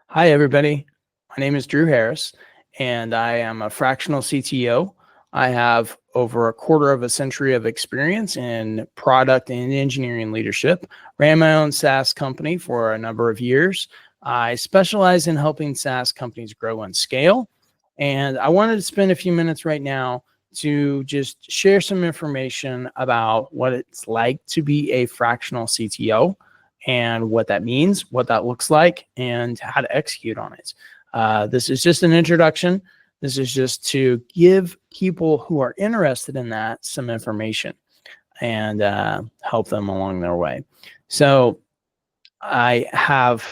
Hi, everybody. My name is Drew Harris, and I am a fractional CTO. I have over a quarter of a century of experience in product and engineering leadership. Ran my own SaaS company for a number of years. I specialize in helping SaaS companies grow and scale. And I wanted to spend a few minutes right now to just share some information about what it's like to be a fractional CTO and what that means, what that looks like, and how to execute on it. This is just an introduction. This is just to give people who are interested in that some information and help them along their way. So I have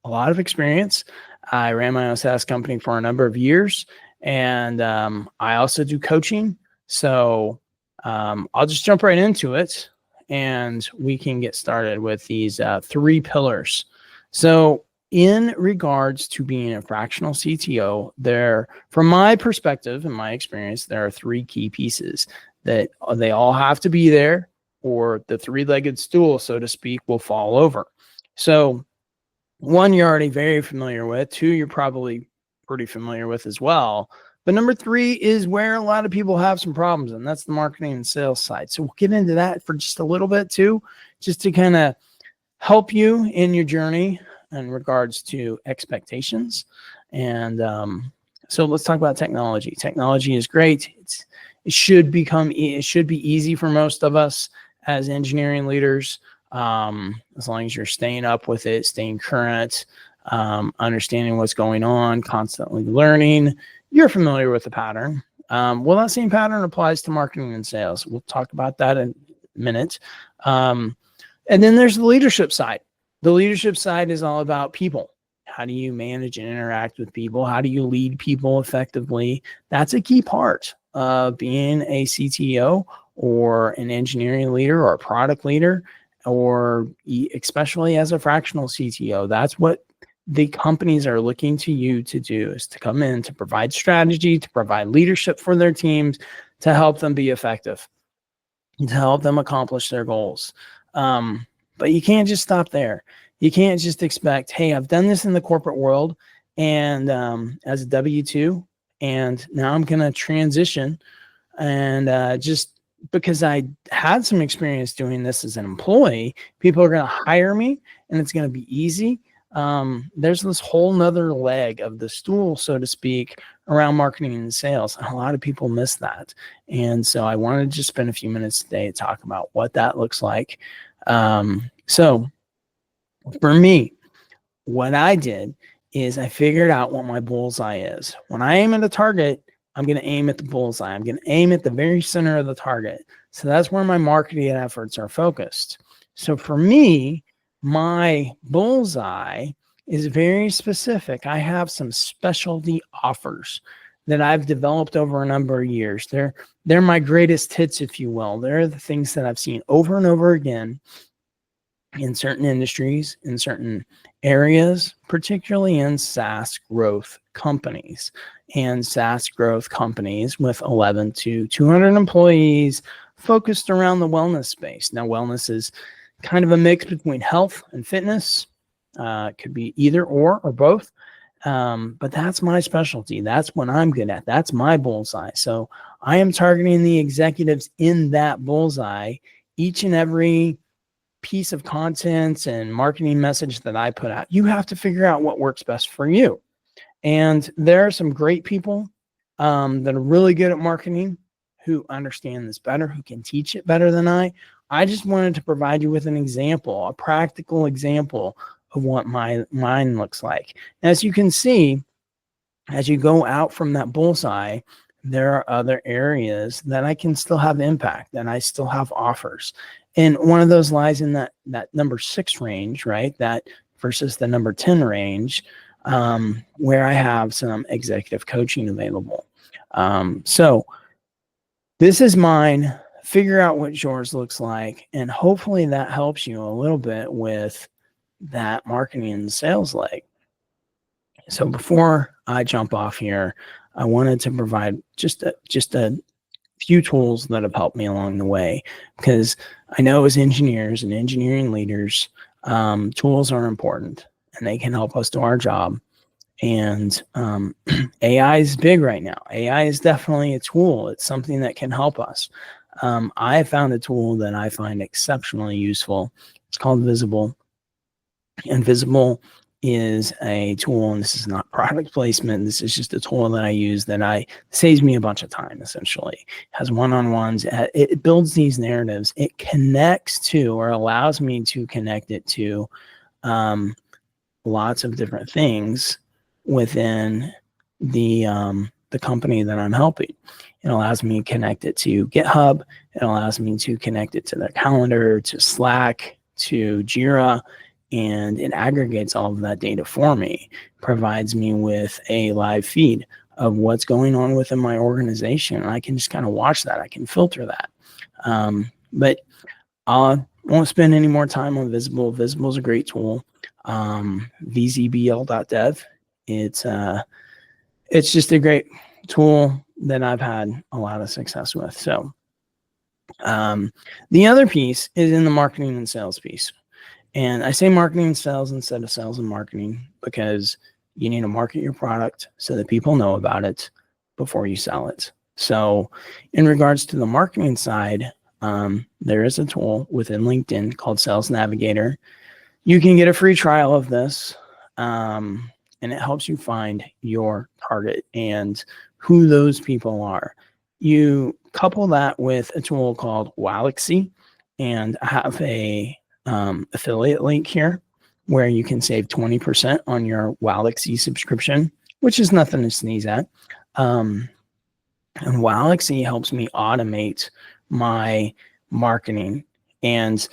a lot of experience. I ran my own SaaS company for a number of years, and I also do coaching. So I'll just jump right into it, and we can get started with these 3 pillars. So in regards to being a fractional CTO, from my perspective and my experience, there are 3 key pieces that they all have to be there, or the 3-legged stool, so to speak, will fall over. So 1, you're already very familiar with. 2, you're probably pretty familiar with as well. But number 3 is where a lot of people have some problems, and that's the marketing and sales side. So we'll get into that for just a little bit too, just to kind of help you in your journey in regards to expectations. And so let's talk about technology. Technology is great. It should be easy for most of us as engineering leaders, as long as you're staying up with it, staying current, understanding what's going on, constantly learning. You're familiar with the pattern. Well, that same pattern applies to marketing and sales. We'll talk about that in a minute. And then there's the leadership side. The leadership side is all about people. How do you manage and interact with people? How do you lead people effectively? That's a key part of being a CTO or an engineering leader or a product leader, or especially as a fractional CTO. That's what the companies are looking to you to do, is to come in to provide strategy, to provide leadership for their teams, to help them be effective, to help them accomplish their goals. But you can't just stop there. You can't just expect, hey, I've done this in the corporate world and as a W-2, and now I'm going to transition and just because I had some experience doing this as an employee, people are going to hire me and it's going to be easy. There's this whole nother leg of the stool, so to speak, around marketing and sales. And a lot of people miss that. And so I wanted to just spend a few minutes today to talk about what that looks like. So for me, what I did is I figured out what my bullseye is. When I aim at a target, I'm going to aim at the bullseye. I'm going to aim at the very center of the target. So that's where my marketing efforts are focused. So for me, my bullseye is very specific. I have some specialty offers that I've developed over a number of years. They're my greatest hits, if you will. They're the things that I've seen over and over again in certain industries, in certain areas, particularly in SaaS growth companies. And SaaS growth companies with 11 to 200 employees focused around the wellness space. Now, wellness is kind of a mix between health and fitness. It could be either or both. But that's my specialty. That's what I'm good at. That's my bullseye. So I am targeting the executives in that bullseye. Each and every piece of content and marketing message that I put out, you have to figure out what works best for you. And there are some great people that are really good at marketing, who understand this better, who can teach it better than I. I just wanted to provide you with an example, a practical example of what mine looks like. As you can see, as you go out from that bullseye, there are other areas that I can still have impact, and I still have offers. And one of those lies in that number 6 range, right? That versus the number 10 range, where I have some executive coaching available. So this is mine. Figure out what yours looks like, and hopefully that helps you a little bit with that marketing and sales leg. So before I jump off here, I wanted to provide just a few tools that have helped me along the way, because I know as engineers and engineering leaders, tools are important. and they can help us do our job. And AI is big right now. AI is definitely a tool. It's something that can help us. I found a tool that I find exceptionally useful. It's called Visible. And Visible is a tool, and this is not product placement. This is just a tool that I use that saves me a bunch of time, essentially. It has one-on-ones. It builds these narratives. It connects to, or allows me to connect it to, lots of different things within the company that I'm helping. It allows me to connect it to GitHub. It allows me to connect it to their calendar, to Slack, to Jira, and it aggregates all of that data for me, provides me with a live feed of what's going on within my organization. I can just kind of watch that. I can filter that. But I won't spend any more time on Visible. Visible is a great tool. vzbl.dev. It's just a great tool that I've had a lot of success with. So the other piece is in the marketing and sales piece. And I say marketing and sales instead of sales and marketing because you need to market your product so that people know about it before you sell it. So in regards to the marketing side, there is a tool within LinkedIn called Sales Navigator. You can get a free trial of this, and it helps you find your target and who those people are. You couple that with a tool called Walaxy, and I have a affiliate link here where you can save 20% on your Walaxy subscription, which is nothing to sneeze at. And Walaxy helps me automate my marketing. And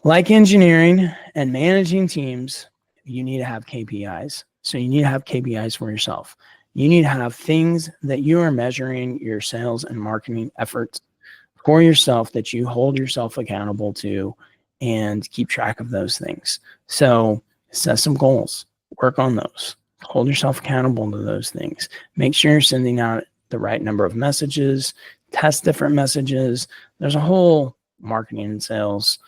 like engineering and managing teams, you need to have KPIs. So you need to have KPIs for yourself. You need to have things that you are measuring your sales and marketing efforts for yourself that you hold yourself accountable to and keep track of those things. So set some goals, work on those, hold yourself accountable to those things. Make sure you're sending out the right number of messages, test different messages. There's a whole marketing and sales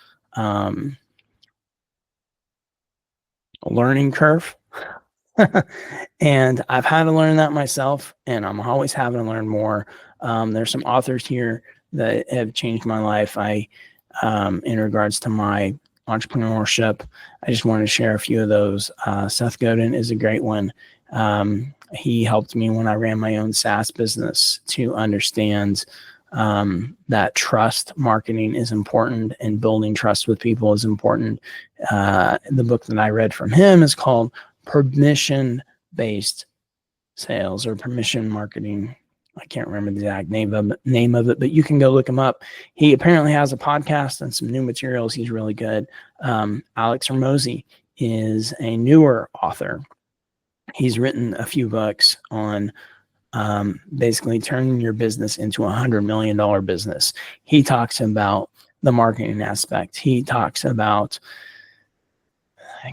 learning curve. And I've had to learn that myself, and I'm always having to learn more. There's some authors here that have changed my life. In regards to my entrepreneurship, I just want to share a few of those. Seth Godin is a great one. He helped me when I ran my own SaaS business to understand that trust marketing is important and building trust with people is important. The book that I read from him is called Permission-Based Sales or Permission Marketing. I can't remember the exact name of it, but you can go look him up. He apparently has a podcast and some new materials. He's really good. Alex Hormozi is a newer author. He's written a few books on basically turning your business into $100 million business. He talks about the marketing aspect. He talks about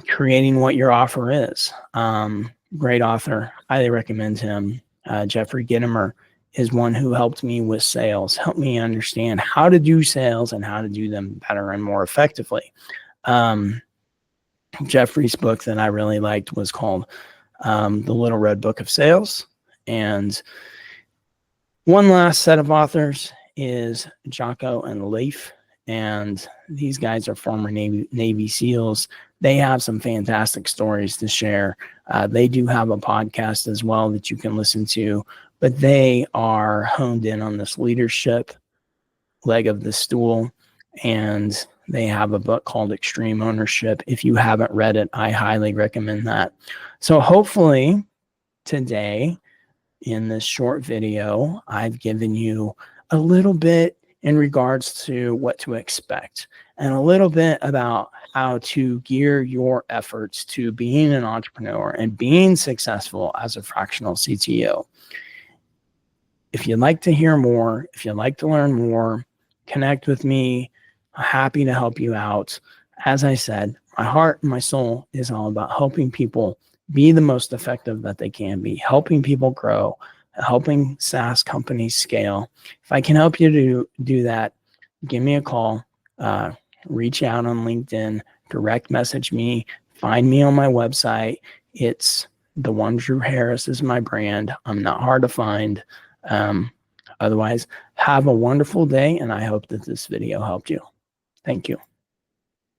creating what your offer is. Great author. Highly recommend him. Jeffrey Gitomer is one who helped me with sales, helped me understand how to do sales and how to do them better and more effectively. Jeffrey's book that I really liked was called The Little Red Book of Sales. And one last set of authors is Jocko and Leif. And these guys are former Navy SEALs. They have some fantastic stories to share. They do have a podcast as well that you can listen to, but they are honed in on this leadership leg of the stool. And they have a book called Extreme Ownership. If you haven't read it, I highly recommend that. So hopefully today in this short video, I've given you a little bit in regards to what to expect and a little bit about how to gear your efforts to being an entrepreneur and being successful as a fractional CTO. If you'd like to hear more, if you'd like to learn more, connect with me. I'm happy to help you out. As I said, my heart and my soul is all about helping people be the most effective that they can be, helping people grow, helping SaaS companies scale. If I can help you to do that, give me a call, reach out on LinkedIn, direct message me, Find me on my website. It's the one Drew Harris is my brand. I'm not hard to find. Otherwise, have a wonderful day, and I hope that this video helped you. Thank you.